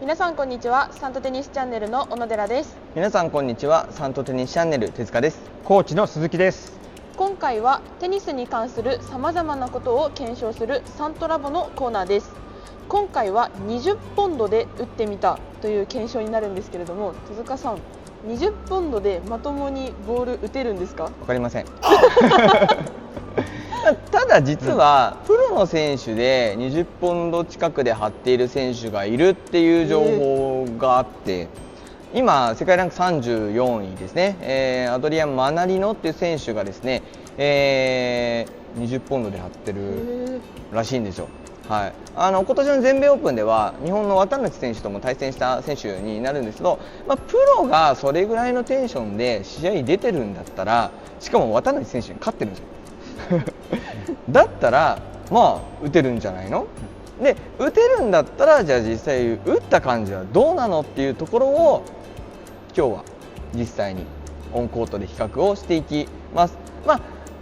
皆さんこんにちは。サントテニスチャンネルの小野寺です。皆さんこんにちは。サントテニスチャンネル手塚です。コーチの鈴木です。今回はテニスに関するさまざまなことを検証するサントラボのコーナーです。今回は20ポンドで打ってみたという検証になるんですけれども、手塚さん、20ポンドでまともにボール打てるんですか？わかりません。ただ実はプロの選手で20ポンド近くで張っている選手がいるっていう情報があって、今世界ランク34位ですね、アドリアン・マナリノっていう選手がですね、20ポンドで張ってるらしいんですよ。はい、今年の全米オープンでは日本の綿貫選手とも対戦した選手になるんですけど、プロがそれぐらいのテンションで試合に出てるんだったら、しかも綿貫選手に勝ってるんですよ。だったら打てるんじゃないの？で打てるんだったら、じゃあ実際打った感じはどうなのっていうところを今日は実際にオンコートで比較をしていきます。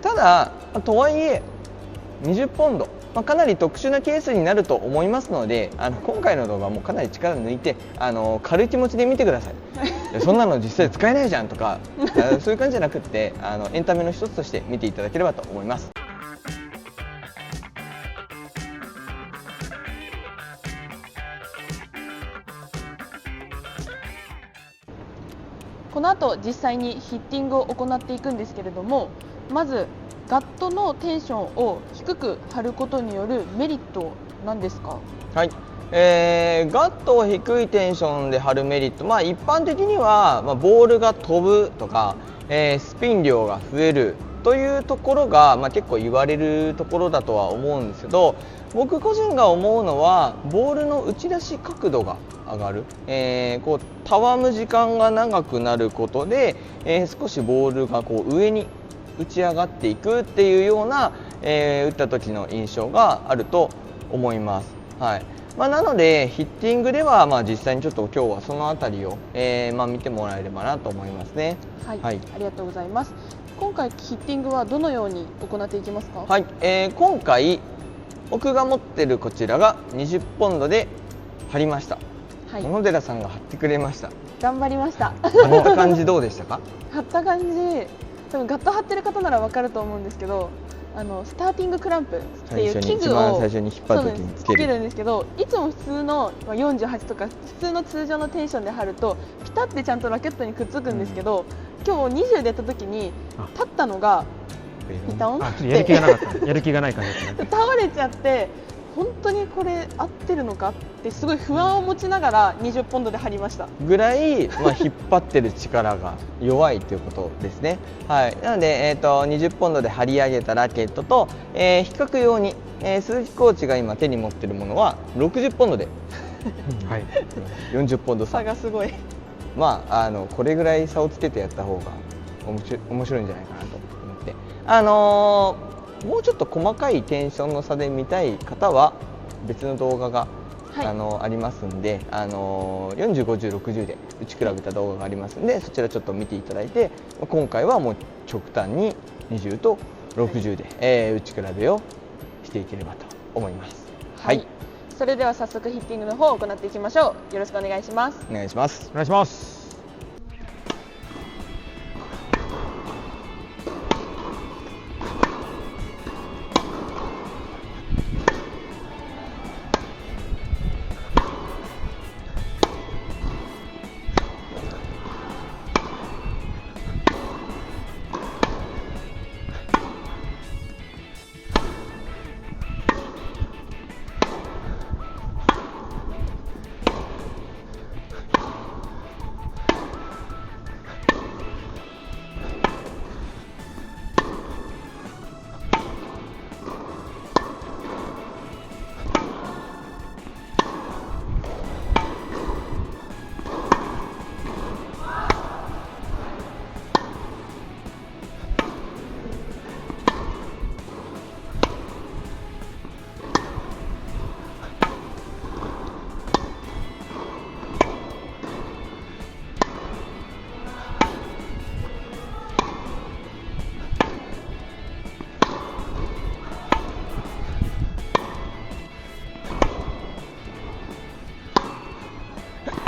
ただとはいえ20ポンド、かなり特殊なケースになると思いますので、今回の動画もかなり力抜いて軽い気持ちで見てください。そんなの実際使えないじゃんとかそういう感じじゃなくってエンタメの一つとして見ていただければと思います。この後実際にヒッティングを行っていくんですけれども、まずガットのテンションを低く張ることによるメリットなんですか？はい、ガットを低いテンションで張るメリット、一般的には、ボールが飛ぶとか、スピン量が増えるというところが、結構言われるところだとは思うんですけど、僕個人が思うのはボールの打ち出し角度が上がる、たわむ時間が長くなることで、少しボールが上に打ち上がっていくっていうような、打った時の印象があると思います。はい、なのでヒッティングでは、実際にちょっと今日はそのあたりを、見てもらえればなと思いますね。はい、ありがとうございます。今回ヒッティングはどのように行っていきますか？はい、今回僕が持ってるこちらが20ポンドで張りました。小野寺さんが張ってくれました。頑張りました。張った感じどうでしたか？張った感じ、多分ガット張ってる方なら分かると思うんですけど、スターティングクランプっていう器具を最初に引っ張る時につけるんですけど、いつも普通の48とか普通の通常のテンションで張るとピタッてちゃんとラケットにくっつくんですけど、今日20でやった時に立ったのがピタンってやる気がなかったやる気がない感じですね。倒れちゃって、本当にこれ合ってるのかってすごい不安を持ちながら20ポンドで張りましたぐらい、引っ張ってる力が弱いということですね。はい、なので、20ポンドで張り上げたラケットと、比較用に、鈴木コーチが今手に持っているものは60ポンドで、はい、40ポンド差がすごい。これぐらい差をつけてやった方が面白いんじゃないかなと思って、もうちょっと細かいテンションの差で見たい方は別の動画が、ありますんで、40、50、60で打ち比べた動画がありますんで、そちらちょっと見ていただいて、今回はもう極端に20と60で、打ち比べをしていければと思います。はい、それでは早速ヒッティングの方を行っていきましょう。よろしくお願いします。お願いします。お願いします。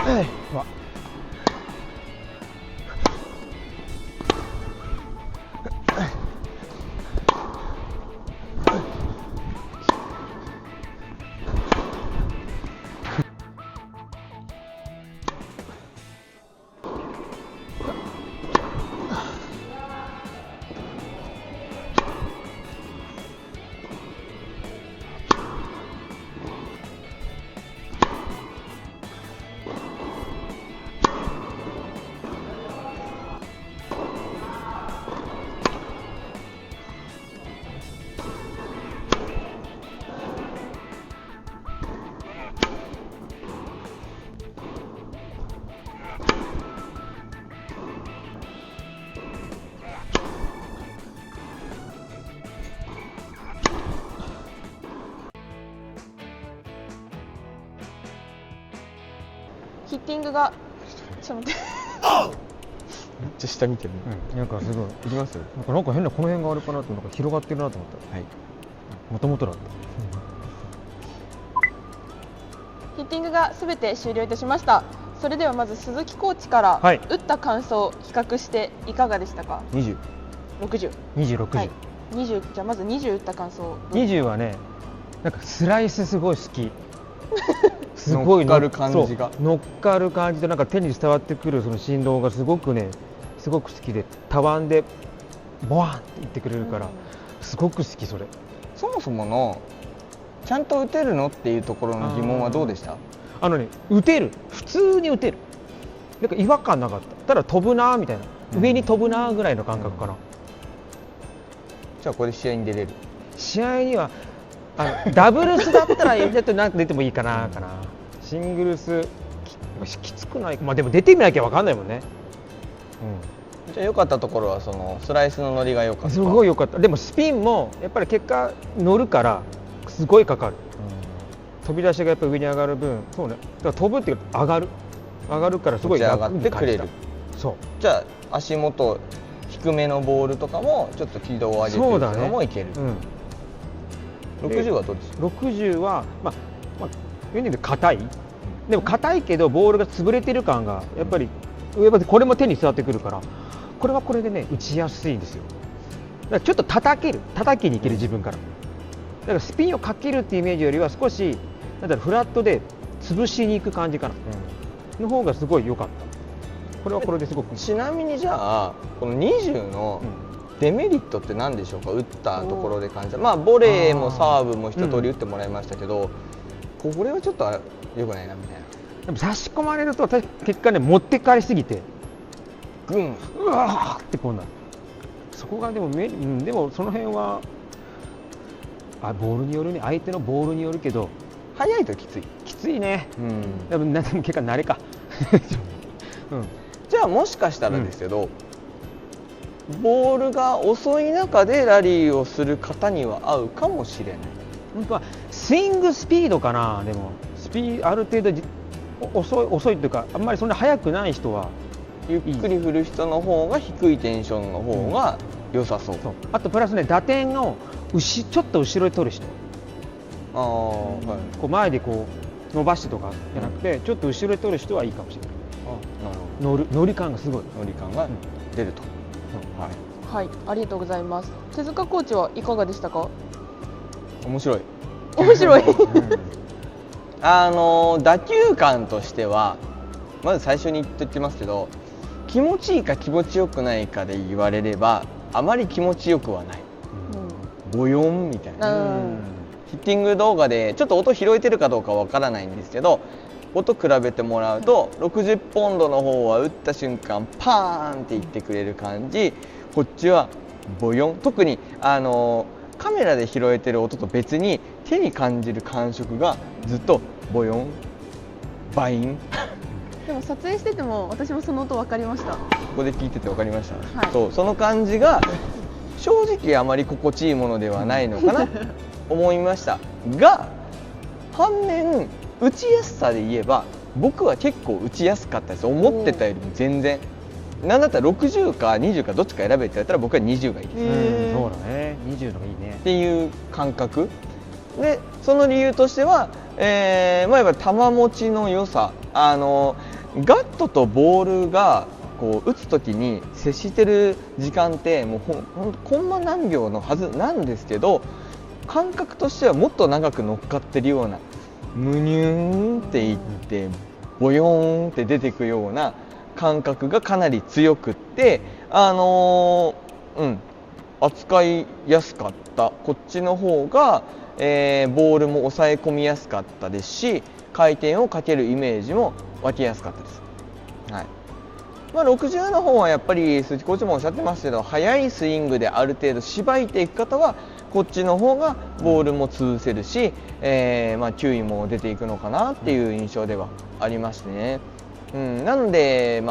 うわヒッティングがちょっと待ってめっちゃ下見てるね。なんかすごいいきますなんか変なこの辺があるかなとなんか広がってるなと思ったはい。もともとだったヒッティングがすべて終了いたしました。それではまず鈴木コーチからはい打った感想を比較していかがでしたか。20。 60、 2060、はい、20じゃあまず20打った感想を20はねなんかスライスすごい好きすごい乗っかる感じがそう乗っかる感じとなんか手に伝わってくるその振動がすごく好きでたわんでボワンっていってくれるからすごく好きそれ。そもそものちゃんと打てるのっていうところの疑問はどうでした？打てる普通に打てるなんか違和感なかった。ただ飛ぶなーみたいな、上に飛ぶなーぐらいの感覚かな。じゃあこれで試合に出れる？試合にはダブルスだったらちょっとなんか出てもいいかなシングルスきつくない。まあでも出てみなきゃ分かんないもんね。じゃあ良かったところはそのスライスの乗りが良かった。すごい良かった。でもスピンもやっぱり結果乗るからすごいかかる。飛び出しがやっぱ上に上がる分、そうね。だから飛ぶっていうか上がるからすごい楽に感じた。持ち上がってくれる。そう。じゃあ足元低めのボールとかもちょっと軌道を上げていくのもいける。60はどうですか？60はまあ言うに硬い。でも硬いけどボールが潰れてる感がやっぱり上までこれも手に伝わってくるからこれはこれでね打ちやすいんですよ。だからちょっと叩きにいける自分から。だからスピンをかけるっていうイメージよりは少しなんだろうフラットで潰しに行く感じかな。の方がすごい良かった。これはこれですごく。ちなみにじゃあこの20のデメリットって何でしょうか？打ったところで感じた。まあボレーもサーブも一通り打ってもらいましたけど、これはちょっと良くないなみたいな。でも差し込まれると結果ね持ってかれすぎてうわーってこうなる。そこがでもでもその辺はボールによるね。相手のボールによるけど速いときついね。でも結果慣れか。じゃあもしかしたらですけど、ボールが遅い中でラリーをする方には合うかもしれない。本当はスイングスピードかな。でもある程度遅いというかあんまりそんな速くない人はゆっくり振る人の方が低いテンションの方が良さそう。あとプラスね打点をちょっと後ろで取る人。こう前でこう伸ばしてとかじゃなくて、ちょっと後ろで取る人はいいかもしれない。なるほど。乗り感がすごい。乗り感が出ると。はい、ありがとうございます。手塚コーチはいかがでしたか？面白い。面白い。打球感としてはまず最初に言っておきますけど、気持ちいいか気持ちよくないかで言われればあまり気持ちよくはない。ボヨンみたいな。ヒッティング動画でちょっと音拾えてるかどうかわからないんですけど、音比べてもらうと60ポンドの方は打った瞬間パーンっていってくれる感じ、こっちはボヨン。特にカメラで拾えてる音と別に手に感じる感触がずっとボヨンバイン。でも撮影してても私もその音分かりました。ここで聞いてて分かりました、はい、その感じが正直あまり心地いいものではないのかなと思いましたが、反面打ちやすさで言えば僕は結構打ちやすかったです。思ってたよりも全然。なんだったら60か20かどっちか選べって言ったら僕は20がいいです。そうだね。20のがいいねっていう感覚で、その理由としては、やっぱ球持ちの良さ、ガットとボールがこう打つ時に接してる時間ってもうほんとコンマ何秒のはずなんですけど、感覚としてはもっと長く乗っかってるような、ムニューンっていってボヨーンって出てくような感覚がかなり強くって、扱いやすかった。こっちの方が、ボールも抑え込みやすかったですし、回転をかけるイメージも湧きやすかったです。はい。60の方はやっぱり鈴木コーチもおっしゃってますけど、速いスイングである程度縛いていく方はこっちの方がボールも潰せるし、球威も出ていくのかなっていう印象ではありましてね。なので、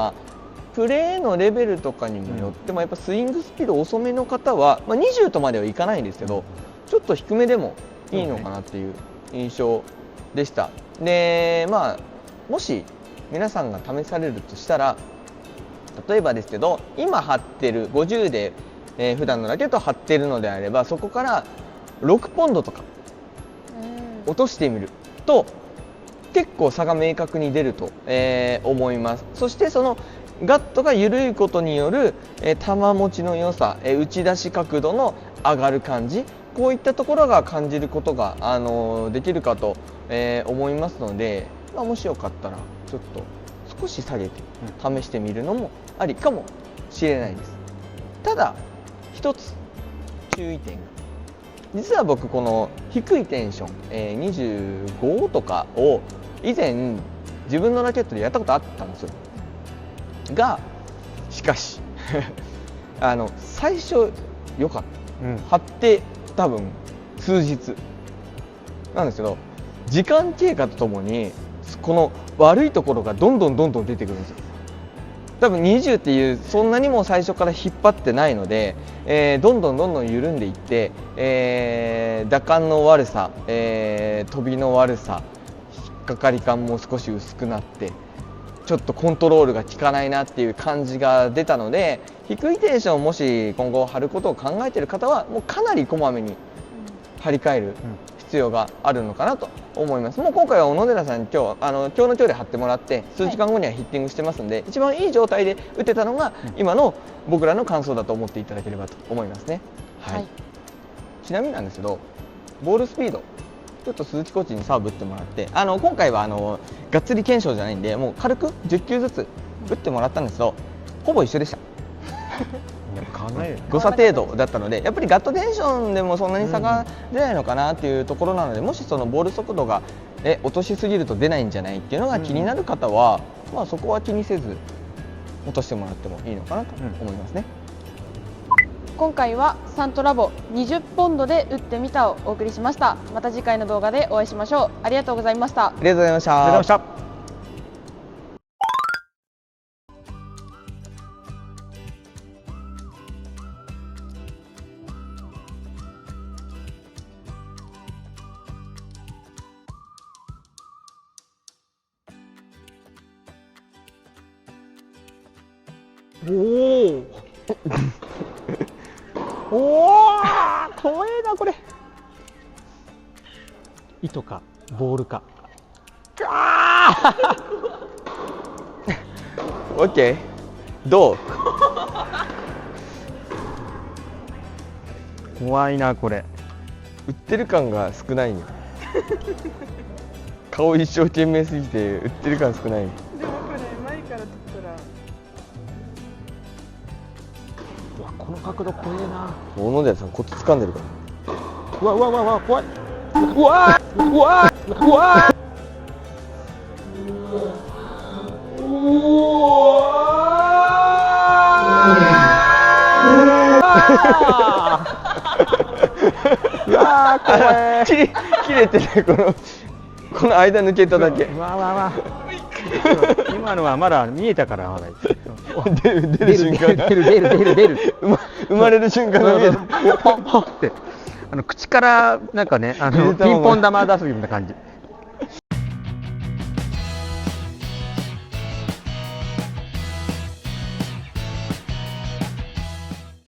プレーのレベルとかにもよってもやっぱスイングスピード遅めの方は、20とまではいかないんですけど、ちょっと低めでもいいのかなっていう印象でした。で、もし皆さんが試されるとしたら、例えばですけど、今張ってる50で、普段のラケットを張ってるのであれば、そこから6ポンドとか落としてみると結構差が明確に出ると、思います。そしてそのガットが緩いことによる、球持ちの良さ、打ち出し角度の上がる感じ、こういったところが感じることが、できるかと、思いますので、もしよかったらちょっと少し下げて試してみるのもありかもしれないです。ただ一つ注意点が、実は僕この低いテンション、25とかを以前自分のラケットでやったことあったんですよ。がしかし最初良かった、張って多分数日なんですけど、時間経過とともにこの悪いところがどんどん出てくるんですよ。多分20っていうそんなにも最初から引っ張ってないので、どんどん緩んでいって、打感の悪さ、飛びの悪さ、引っかかり感も少し薄くなって、ちょっとコントロールが効かないなっていう感じが出たので、低いテンションをもし今後張ることを考えている方はもうかなりこまめに張り替える必要があるのかなと思います。もう今回は小野寺さんに今日の今日で張ってもらって数時間後にはヒッティングしてますんで、一番いい状態で打てたのが今の僕らの感想だと思っていただければと思いますね。はい。ちなみになんですけど、ボールスピードちょっと鈴木コーチにサーブ打ってもらって、今回はがっつり検証じゃないんで、もう軽く10球ずつ打ってもらったんですけど、ほぼ一緒でした。誤差程度だったので、やっぱりガットテンションでもそんなに差が出ないのかなっていうところなので、もしそのボール速度が落としすぎると出ないんじゃないっていうのが気になる方は、そこは気にせず落としてもらってもいいのかなと思いますね。今回はサントラボ20ポンドで打ってみたをお送りしました。また次回の動画でお会いしましょう。ありがとうございました。ありがとうございました。ありがとうございました。おお怖えなこれ。糸かボールか。オッケー。どう？怖いなこれ。打ってる感が少ないよ。顔一生懸命すぎて打ってる感少ない。でもこれ前から撮ったら。この角度怖えな。小野寺さんコツ掴んでるから。うわ怖い。うわ切れてないこの間抜けただけ。今のはまだ見えたからまだ。出る瞬間が出る生まれる瞬間が見えた。ポンって口からなんかねピンポン玉出すような感じ。